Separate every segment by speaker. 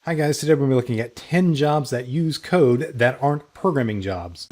Speaker 1: Hi guys, today we're going to be looking at 10 jobs that use code that aren't programming jobs.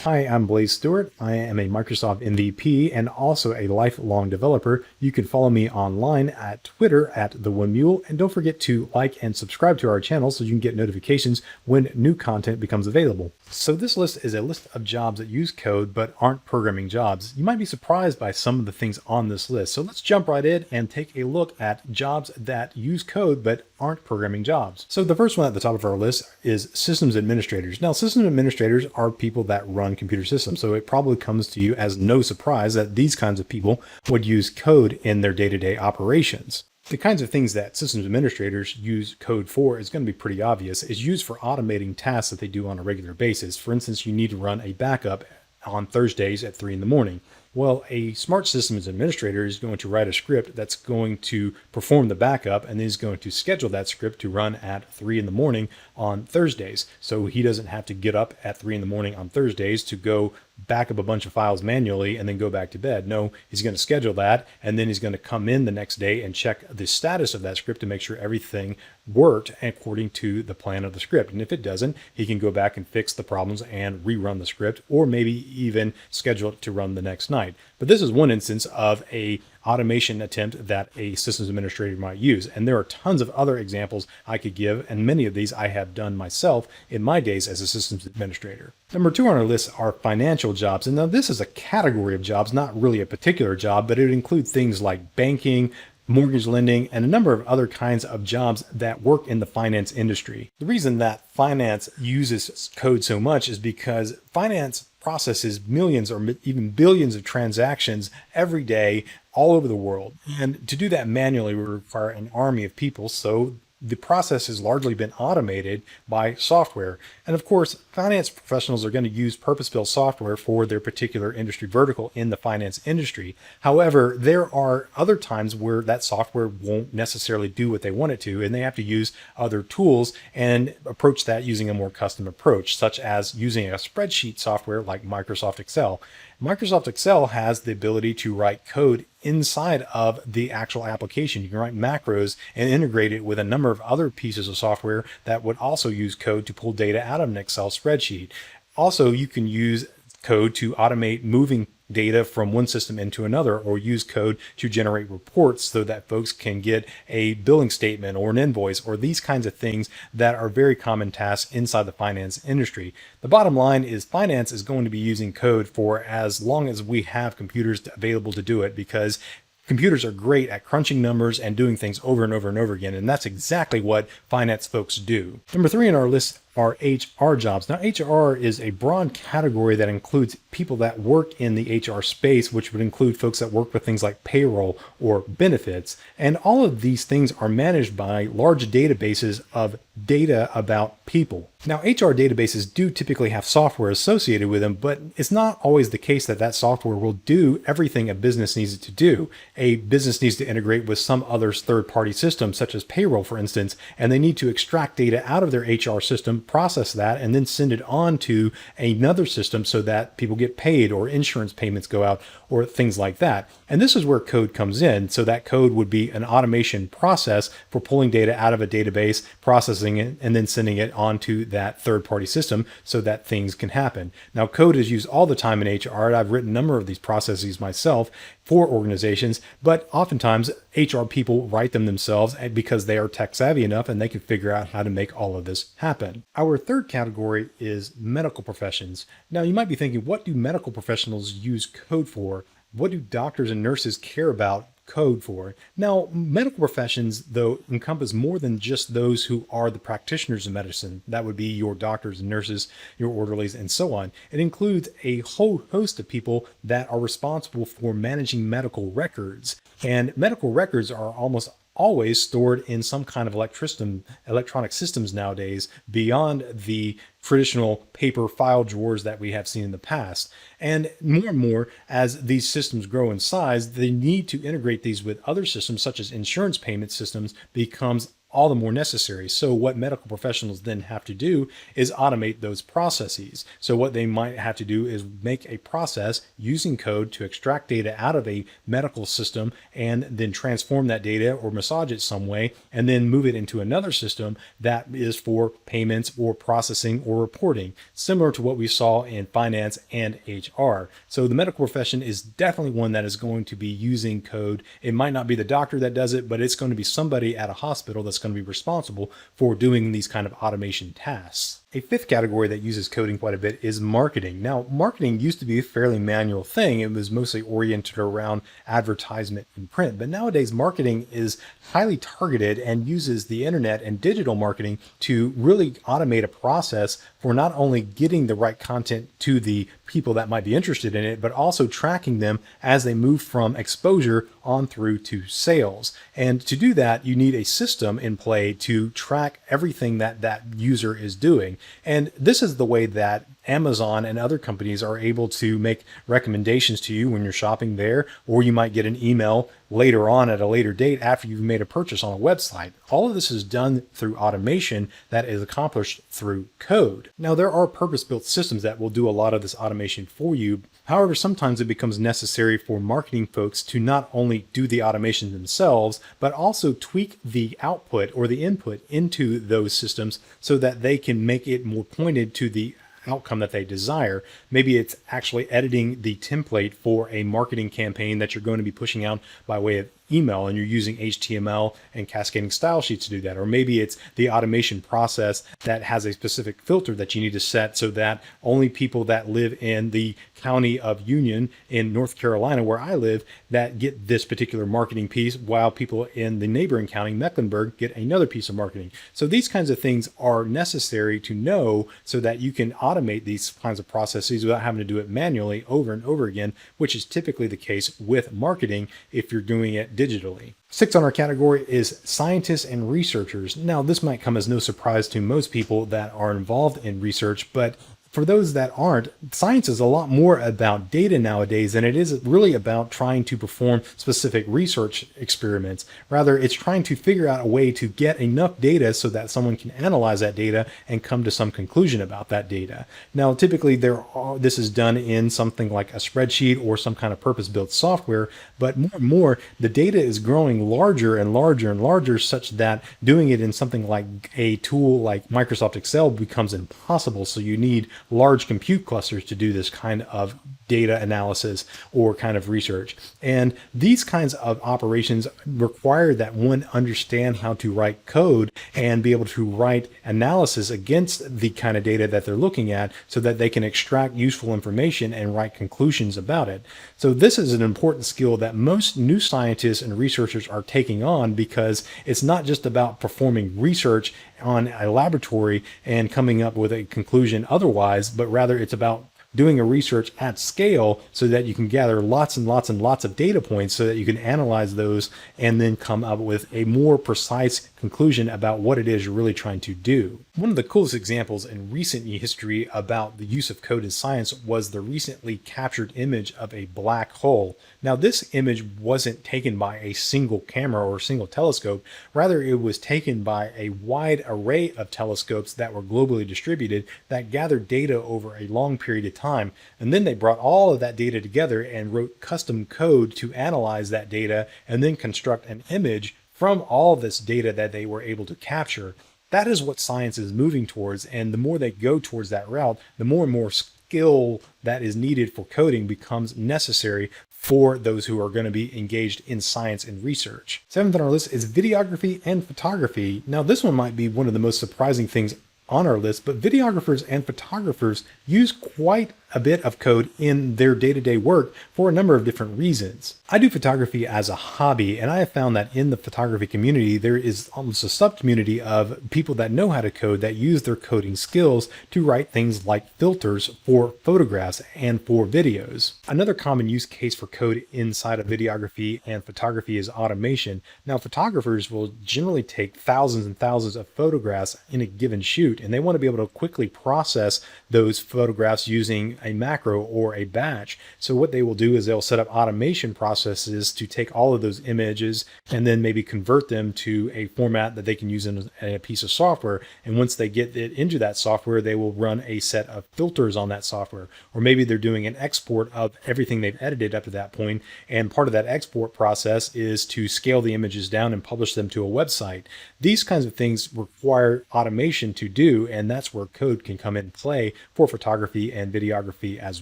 Speaker 1: Hi, I'm Blaize Stewart. I am a Microsoft MVP and also a lifelong developer. You can follow me online at Twitter at @TheOneMule, and don't forget to like and subscribe to our channel so you can get notifications when new content becomes available. So this list is a list of jobs that use code but aren't programming jobs. You might be surprised by some of the things on this list. So let's jump right in and take a look at jobs that use code but aren't programming jobs. So the first one at the top of our list is systems administrators. Now, systems administrators are people that run computer systems. So it probably comes to you as no surprise that these kinds of people would use code in their day-to-day operations. The kinds of things that systems administrators use code for is going to be pretty obvious. It's used for automating tasks that they do on a regular basis. For instance, you need to run a backup on Thursdays at 3 in the morning. Well, a smart systems administrator is going to write a script that's going to perform the backup and then is going to schedule that script to run at 3 in the morning on Thursdays. So he doesn't have to get up at 3 in the morning on Thursdays to go back up a bunch of files manually and then go back to bed. No, he's going to schedule that, and then he's going to come in the next day and check the status of that script to make sure everything worked according to the plan of the script. And if it doesn't, he can go back and fix the problems and rerun the script, or maybe even schedule it to run the next night. But this is one instance of a automation attempt that a systems administrator might use. And there are tons of other examples I could give, and many of these I have done myself in my days as a systems administrator. Number 2 on our list are financial jobs. And now this is a category of jobs, not really a particular job, but it includes things like banking, mortgage lending, and a number of other kinds of jobs that work in the finance industry. The reason that finance uses code so much is because finance processes millions or even billions of transactions every day all over the world. And to do that manually would require an army of people. So the process has largely been automated by software. And of course, finance professionals are going to use purpose-built software for their particular industry vertical in the finance industry. However, there are other times where that software won't necessarily do what they want it to, and they have to use other tools and approach that using a more custom approach, such as using a spreadsheet software like Microsoft Excel. Microsoft Excel has the ability to write code inside of the actual application. You can write macros and integrate it with a number of other pieces of software that would also use code to pull data out of an Excel spreadsheet. Also, you can use code to automate moving data from one system into another, or use code to generate reports so that folks can get a billing statement or an invoice, or these kinds of things that are very common tasks inside the finance industry. The bottom line is finance is going to be using code for as long as we have computers available to do it, because computers are great at crunching numbers and doing things over and over and over again, and that's exactly what finance folks do. Number 3 on our list are HR jobs. Now, HR is a broad category that includes people that work in the HR space, which would include folks that work with things like payroll or benefits. And all of these things are managed by large databases of data about people. Now, HR databases do typically have software associated with them, but it's not always the case that that software will do everything a business needs it to do. A business needs to integrate with some other third-party system, such as payroll, for instance, and they need to extract data out of their HR system, process that, and then send it on to another system so that people get paid, or insurance payments go out, or things like that. And this is where code comes in. So that code would be an automation process for pulling data out of a database, processing it, and then sending it onto that third-party system so that things can happen. Now, code is used all the time in HR, and I've written a number of these processes myself for organizations, but oftentimes HR people write them themselves because they are tech savvy enough and they can figure out how to make all of this happen. Our third category is medical professions. Now, you might be thinking, what do medical professionals use code for? What do doctors and nurses care about code for? Now, medical professions, though, encompass more than just those who are the practitioners of medicine. That would be your doctors and nurses, your orderlies, and so on. It includes a whole host of people that are responsible for managing medical records. And medical records are almost always stored in some kind of electronic systems nowadays, beyond the traditional paper file drawers that we have seen in the past. And more, as these systems grow in size, the need to integrate these with other systems, such as insurance payment systems, becomes all the more necessary. So what medical professionals then have to do is automate those processes. So what they might have to do is make a process using code to extract data out of a medical system and then transform that data or massage it some way and then move it into another system that is for payments or processing or reporting, similar to what we saw in finance and HR. So the medical profession is definitely one that is going to be using code. It might not be the doctor that does it, but it's going to be somebody at a hospital that's going to be responsible for doing these kind of automation tasks. A fifth category that uses coding quite a bit is marketing. Now, marketing used to be a fairly manual thing. It was mostly oriented around advertisement and print, but nowadays marketing is highly targeted and uses the internet and digital marketing to really automate a process for not only getting the right content to the people that might be interested in it, but also tracking them as they move from exposure on through to sales. And to do that, you need a system in play to track everything that that user is doing. And this is the way that Amazon and other companies are able to make recommendations to you when you're shopping there, or you might get an email later on at a later date after you've made a purchase on a website. All of this is done through automation that is accomplished through code. Now, there are purpose-built systems that will do a lot of this automation for you. However, sometimes it becomes necessary for marketing folks to not only do the automation themselves, but also tweak the output or the input into those systems so that they can make it more pointed to the outcome that they desire. Maybe it's actually editing the template for a marketing campaign that you're going to be pushing out by way of email, and you're using HTML and cascading style sheets to do that. Or maybe it's the automation process that has a specific filter that you need to set so that only people that live in the county of Union in North Carolina, where I live, that get this particular marketing piece, while people in the neighboring county, Mecklenburg, get another piece of marketing. So these kinds of things are necessary to know so that you can automate these kinds of processes without having to do it manually over and over again, which is typically the case with marketing if you're doing it digitally. Sixth on our category is scientists and researchers. Now, this might come as no surprise to most people that are involved in research, but for those that aren't, science is a lot more about data nowadays than it is really about trying to perform specific research experiments. Rather, it's trying to figure out a way to get enough data so that someone can analyze that data and come to some conclusion about that data. Now, typically this is done in something like a spreadsheet or some kind of purpose-built software, but more and more, the data is growing larger and larger and larger, such that doing it in something like a tool like Microsoft Excel becomes impossible. So you need large compute clusters to do this kind of data analysis or kind of research. And these kinds of operations require that one understand how to write code and be able to write analysis against the kind of data that they're looking at so that they can extract useful information and write conclusions about it. So this is an important skill that most new scientists and researchers are taking on, because it's not just about performing research on a laboratory and coming up with a conclusion otherwise, but rather it's about doing a research at scale so that you can gather lots and lots and lots of data points so that you can analyze those and then come up with a more precise conclusion about what it is you're really trying to do. One of the coolest examples in recent history about the use of code in science was the recently captured image of a black hole. Now, this image wasn't taken by a single camera or a single telescope. Rather, it was taken by a wide array of telescopes that were globally distributed that gathered data over a long period of time. And then they brought all of that data together and wrote custom code to analyze that data and then construct an image from all this data that they were able to capture. That is what science is moving towards, and the more they go towards that route, the more and more skill that is needed for coding becomes necessary for those who are going to be engaged in science and research. Seventh on our list is videography and photography. Now, this one might be one of the most surprising things on our list, but videographers and photographers use quite a bit of code in their day-to-day work for a number of different reasons. I do photography as a hobby, and I have found that in the photography community, there is almost a sub-community of people that know how to code that use their coding skills to write things like filters for photographs and for videos. Another common use case for code inside of videography and photography is automation. Now, photographers will generally take thousands and thousands of photographs in a given shoot, and they want to be able to quickly process those photographs using using a macro or a batch. So what they will do is they'll set up automation processes to take all of those images and then maybe convert them to a format that they can use in a piece of software. And once they get it into that software, they will run a set of filters on that software. Or maybe they're doing an export of everything they've edited up to that point, and part of that export process is to scale the images down and publish them to a website. These kinds of things require automation to do, and that's where code can come in play for photography and videography as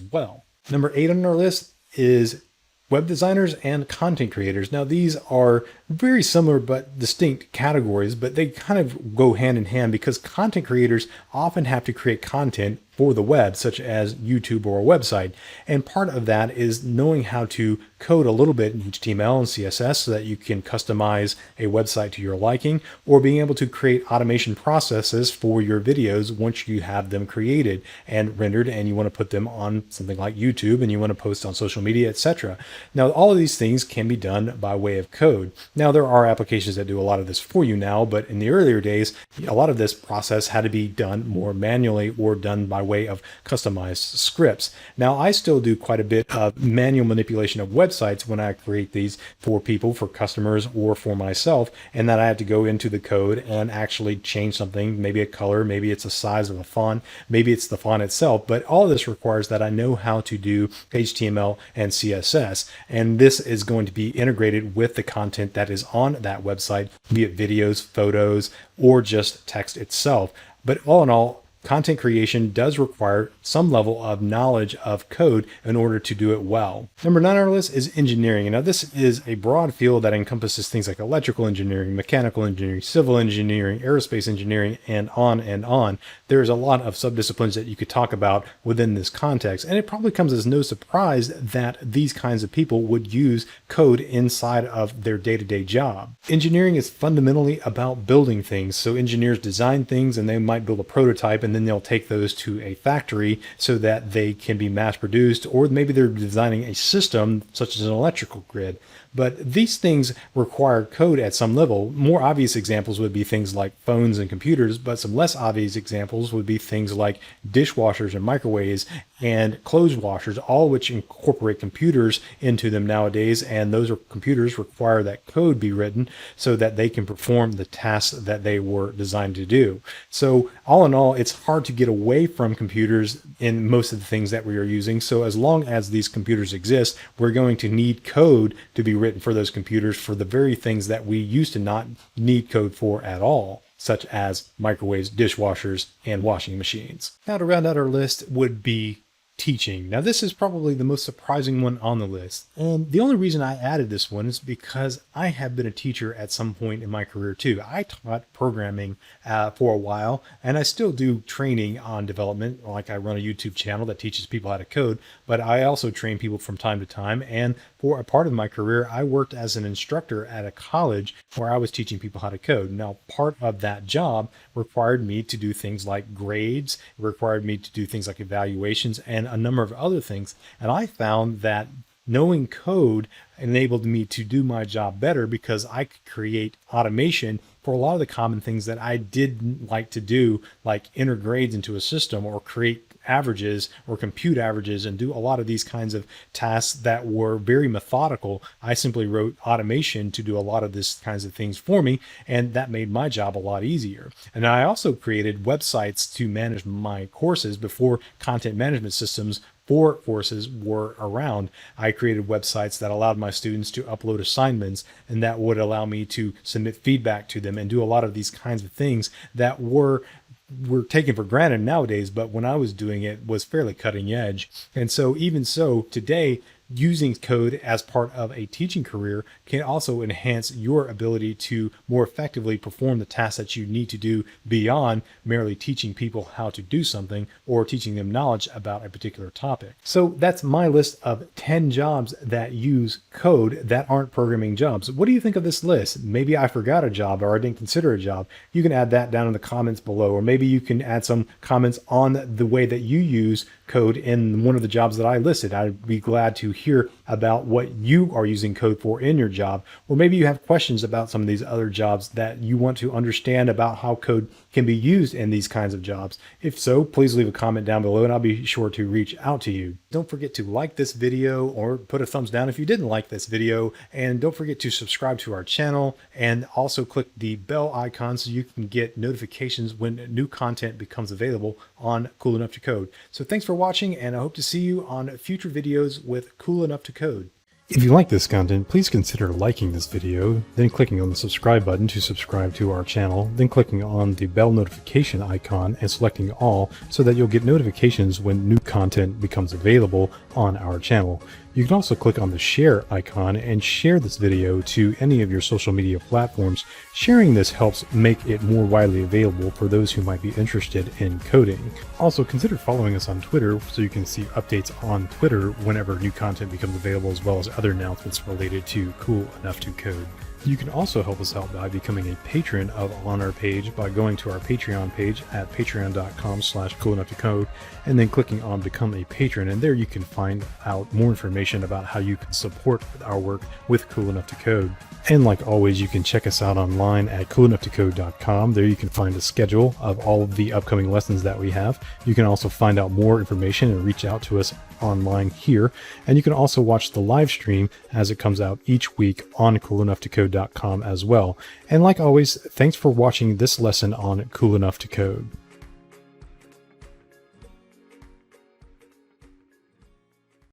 Speaker 1: well. Number 8 on our list is web designers and content creators. Now, these are very similar but distinct categories, but they kind of go hand in hand because content creators often have to create content for the web, such as YouTube or a website. And part of that is knowing how to code a little bit in HTML and CSS so that you can customize a website to your liking, or being able to create automation processes for your videos once you have them created and rendered and you want to put them on something like YouTube and you want to post on social media, etc. Now, all of these things can be done by way of code. Now, there are applications that do a lot of this for you now, but in the earlier days, a lot of this process had to be done more manually or done by way of customized scripts. Now, I still do quite a bit of manual manipulation of websites when I create these for people, for customers, or for myself, and that I have to go into the code and actually change something, maybe a color, maybe it's the size of a font, maybe it's the font itself, but all of this requires that I know how to do HTML and CSS, and this is going to be integrated with the content that is on that website, be it videos, photos, or just text itself. But all in all, content creation does require some level of knowledge of code in order to do it well. Number 9 on our list is engineering. Now, this is a broad field that encompasses things like electrical engineering, mechanical engineering, civil engineering, aerospace engineering, and on and on. There's a lot of subdisciplines that you could talk about within this context, and it probably comes as no surprise that these kinds of people would use code inside of their day-to-day job. Engineering is fundamentally about building things. So engineers design things and they might build a prototype, and then they'll take those to a factory so that they can be mass produced, or maybe they're designing a system such as an electrical grid. But these things require code at some level. More obvious examples would be things like phones and computers, but some less obvious examples would be things like dishwashers and microwaves and clothes washers, all which incorporate computers into them nowadays. And those computers require that code be written so that they can perform the tasks that they were designed to do. So all in all, it's hard to get away from computers in most of the things that we are using. So as long as these computers exist, we're going to need code to be written for those computers for the very things that we used to not need code for at all, such as microwaves, dishwashers, and washing machines. Now, to round out our list would be teaching. Now, this is probably the most surprising one on the list. And the only reason I added this one is because I have been a teacher at some point in my career too. I taught programming for a while, and I still do training on development. Like, I run a YouTube channel that teaches people how to code, but I also train people from time to time. And for a part of my career, I worked as an instructor at a college where I was teaching people how to code. Now, part of that job required me to do things like grades, it required me to do things like evaluations, and a number of other things. And I found that knowing code enabled me to do my job better because I could create automation for a lot of the common things that I didn't like to do, like enter grades into a system or create averages or compute averages and do a lot of these kinds of tasks that were very methodical. I simply wrote automation to do a lot of these kinds of things for me, and that made my job a lot easier. And I also created websites to manage my courses before content management systems for courses were around. I created websites that allowed my students to upload assignments, and that would allow me to submit feedback to them and do a lot of these kinds of things that were taken for granted nowadays, but when I was doing it was fairly cutting edge. And so even so, today, using code as part of a teaching career can also enhance your ability to more effectively perform the tasks that you need to do beyond merely teaching people how to do something or teaching them knowledge about a particular topic. So that's my list of 10 jobs that use code that aren't programming jobs. What do you think of this list? Maybe I forgot a job or I didn't consider a job. You can add that down in the comments below, or maybe you can add some comments on the way that you use code in one of the jobs that I listed. I'd be glad to hear about what you are using code for in your job, or maybe you have questions about some of these other jobs that you want to understand about how code can be used in these kinds of jobs. If so, please leave a comment down below and I'll be sure to reach out to you. Don't forget to like this video or put a thumbs down if you didn't like this video, and don't forget to subscribe to our channel and also click the bell icon so you can get notifications when new content becomes available on Cool Enough to Code. So thanks for watching, and I hope to see you on future videos with Cool Enough to Code. If you like this content, please consider liking this video, then clicking on the subscribe button to subscribe to our channel, then clicking on the bell notification icon and selecting all so that you'll get notifications when new content becomes available on our channel. You can also click on the share icon and share this video to any of your social media platforms. Sharing this helps make it more widely available for those who might be interested in coding. Also, consider following us on Twitter so you can see updates on Twitter whenever new content becomes available, as well as other announcements related to Cool Enough to Code. You can also help us out by becoming a patron on our page by going to our Patreon page at patreon.com/coolenoughToCode and then clicking on Become a Patron, and there you can find out more information about how you can support our work with Cool Enough to Code. And like always, you can check us out online at coolenoughToCode.com. There you can find a schedule of all of the upcoming lessons that we have. You can also find out more information and reach out to us online here. And you can also watch the live stream as it comes out each week on coolenoughToCode.com as well. And like always, thanks for watching this lesson on Cool Enough to Code.